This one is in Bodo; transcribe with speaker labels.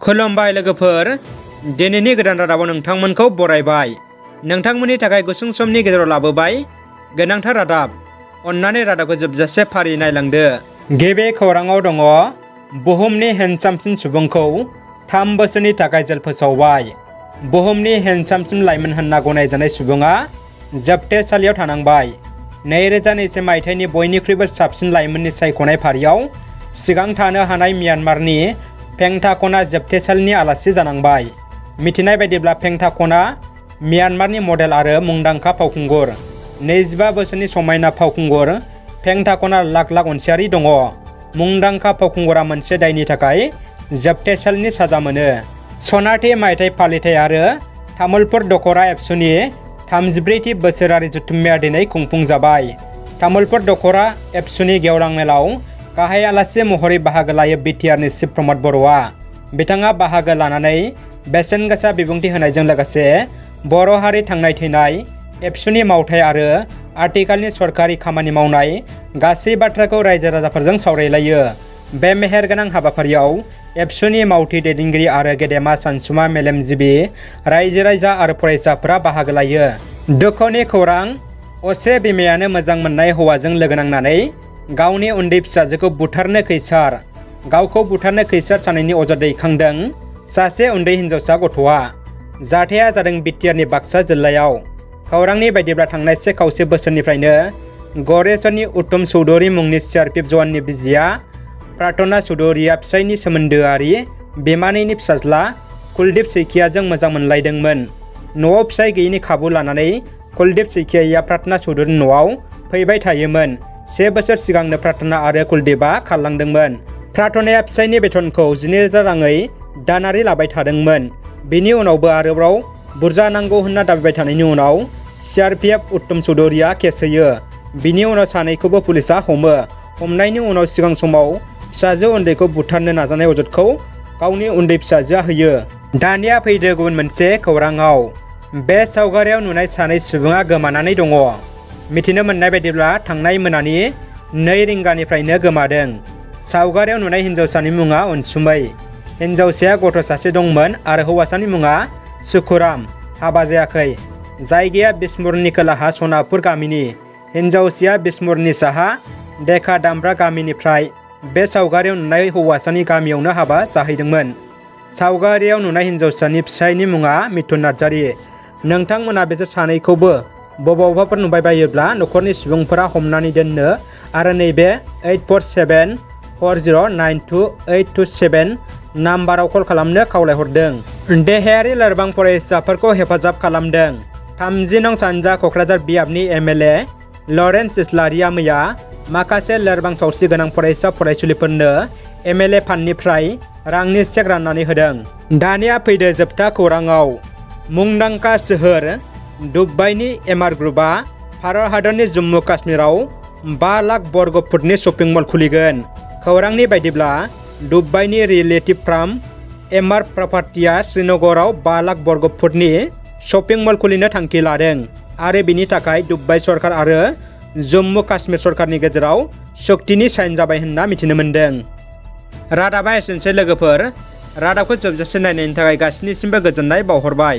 Speaker 1: खुलुमबाय लोगोफोर, दिनैनि गोदान रादाबाव नोंथांमोनखौ बरायबाय। नोंथांमोननि थाखाय गुसुं समनि गेजेराव लाबोबाय गोनांथार रादाब। अन्नानै रादाबखौ जोबजासे फारि नायलांदो। गिबि खौराङाव दङ, बुहुमनि हेन्डसामसिन सुबुंखौ 3 बोसोरनि थाखाय जेल फोसावबाय। बुहुमनि हेन्डसामसिन लाइमोन होनना गनायजानाय सुबुङा जोबथेसालियाव थानांबाय। 2020 मायथाइनि बयनिख्रुइबो साबसिन लाइमोननि सायख'नाय फारियाव सिगां थानो हानाय म्यानमारनि पेंटाक'ना जोबथेसालिनि आलासि जानांबाय। मिथिनाय बायदिब्ला पेंटाक'ना म्यानमारनि मडेल आरो मुंदांखा फावखुंगुर। 25 बोसोरनि समायना फावखुंगुर पेंटाक'ना लाख अनसायारि दङ। मुंदांखा फावखुंगुरा मोनसे दायनि थाखाय जोबथेसालिनि साजा मोनो। सनाथि मायथाइ फालिथाय आरो तामुलपुर दख'रा एबसुनि 34थि बोसोरारि जथुम्माया दिनै खुंफुंजाबाय। तामुलपुर दख'रा एबसुनि गेवलां मेलाव गाहाय आलासि महरै बाहागो लायो बिटिआरनि चिफ प्रमद बर'आ। बिथाङा बाहागो लानानै बेसेन गोसा बिबुंथि होनायजों लोगोसे बर' हारि थांनाय थैनाय, एबसुनि मावथाय आरो आथिखालनि सरकारि खामानि मावनाय गासै बाथ्राखौ रायजो राजाफोरजों सावरायलायो। बे मेहेरगोनां हाबाफारियाव एबसुनि मावथि दैदेनगिरि आरो गेदेमा सानसुमा मेलेमजिबि रायजो राजा आरो फरायसाफोरा बाहागो लायो। दुखुनि खौरां, असे बिमायानो मोजां मोननाय हौवाजों लोगो नांनानै गावनि उन्दै फिसाजोखौ बुथारनो खैसार। गावखौ बुथारनो खैसार सानैनि अजद दैखांदों सासे उन्दै हिनजावसा गथ'आ। जाथाया जादों बिटिआरनि बाक्सा जिल्लायाव। खौरांनि बायदिब्ला थांनाय 1 खावसे बोसोरनिफ्रायनो गरेस्वरनि उत्तम चौधुरी मुंनि सिआरपिएफ जवाननि बिजिया प्रार्थना चौधुरीया फिसायनि सोमोन्दोआरि बिमानैनि फिसाज्ला कुलदीप सैकियाजों मोजां मोनलायदोंमोन। न'आव फिसाय गैयिनि खाबु लानानै कुलदीप सैकियाया प्रार्थना चौधुरीनि न'आव फैबाय थायोमोन। 1 बोसोर सिगांनो प्रार्थना आरो कुलदीपआ खारलांदोंमोन। प्रार्थनाया फिसायनि बेथनखौ 12,000 राङै दानारि लाबाय थादोंमोन। बिनि उनावबो आरोबाव बुरजा नांगौ होनना दाबिबाय थानायनि उनाव सिआरपिएफ उत्तम चौधुरीया केस होयो। बिनि उनाव सानैखौबो पुलिसआ हमो। हमनायनि उनाव सिगां समाव फिसाजो उन्दैखौ बुथारनो नाजानाय अजदखौ गावनि उन्दै फिसाजोआ होयो। दानिया फैदो गुबुन मोनसे खौराङाव। बे सावगारियाव नुनाय सानै सुबुङा गोमानानै दङ। मिथिनो मोननाय बायदिब्ला थांनाय मोनानि 2 रिंगानिफ्रायनो गोमादों। सावगारियाव नुनाय हिन्जावसानि मुङा अनसुमै। हिन्जावसाया गथ' सासे दंमोन आरो हौवासानि मुङा सुखुराम। हाबा जायाखै। जायगाया बिसमुरनि खोलाहा सनापुर गामिनि। हिन्जावसाया बिसमुरनि साहा देखा दामब्रा गामिनिफ्राय बे सावगारियाव नुनाय हौवासानि गामियावनो हाबा जाहैदोंमोन। सावगारियाव नुनाय हिन्जावसानि फिसायनि मुङा मिथुन नार्जारि। नोंथांमोना बिसोर सानैखौबो बबावबाफोर नुबाय बायोब्ला न'खरनि सुबुंफोरा हमनानै दोननो आरो नैबे 8474092827 नाम्बाराव कल खालामनो खावलायहरदों। देहायारि लोरबां फरायसाफोरखौ हेफाजाब खालामदों। 30 नं सानजा क'क्राझार बियाबनि एमएलए लरेन्स इस्लारिया मैया माखासे लोरबां सावस्रि गोनां फरायसा फरायसुलिफोरनो एमएलए फान्डनिफ्राय रांनि चेक राननानै होदों। दानिया फैदो जोबथा खौराङाव। मुंदांखा सोहोर दुबाइनि एमआर ग्रुपआ भारत हादरनि जम्मु काश्मीराव 5 लाख बर्ग फुटनि शपिं मल खुलिगोन। खौरांनि बायदिब्ला दुबाइनि रियेलिटि फार्म एमआर प्रपार्टिया श्रीनगराव 5 लाख बर्ग फुटनि शपिं मल खुलिनो थांखि लादों आरो बिनि थाखाय दुबाइ सरकार आरो जम्मु काश्मीर सरकारनि गेजेराव सक्तिनि साइन जाबाय होनना मिथिनो मोन्दों। रादाबा एसेनोसै लोगोफोर। रादाबखौ जोबजासे नायनायनि थाखाय गासैनिसिमबो गोजोननाय बावहरबाय।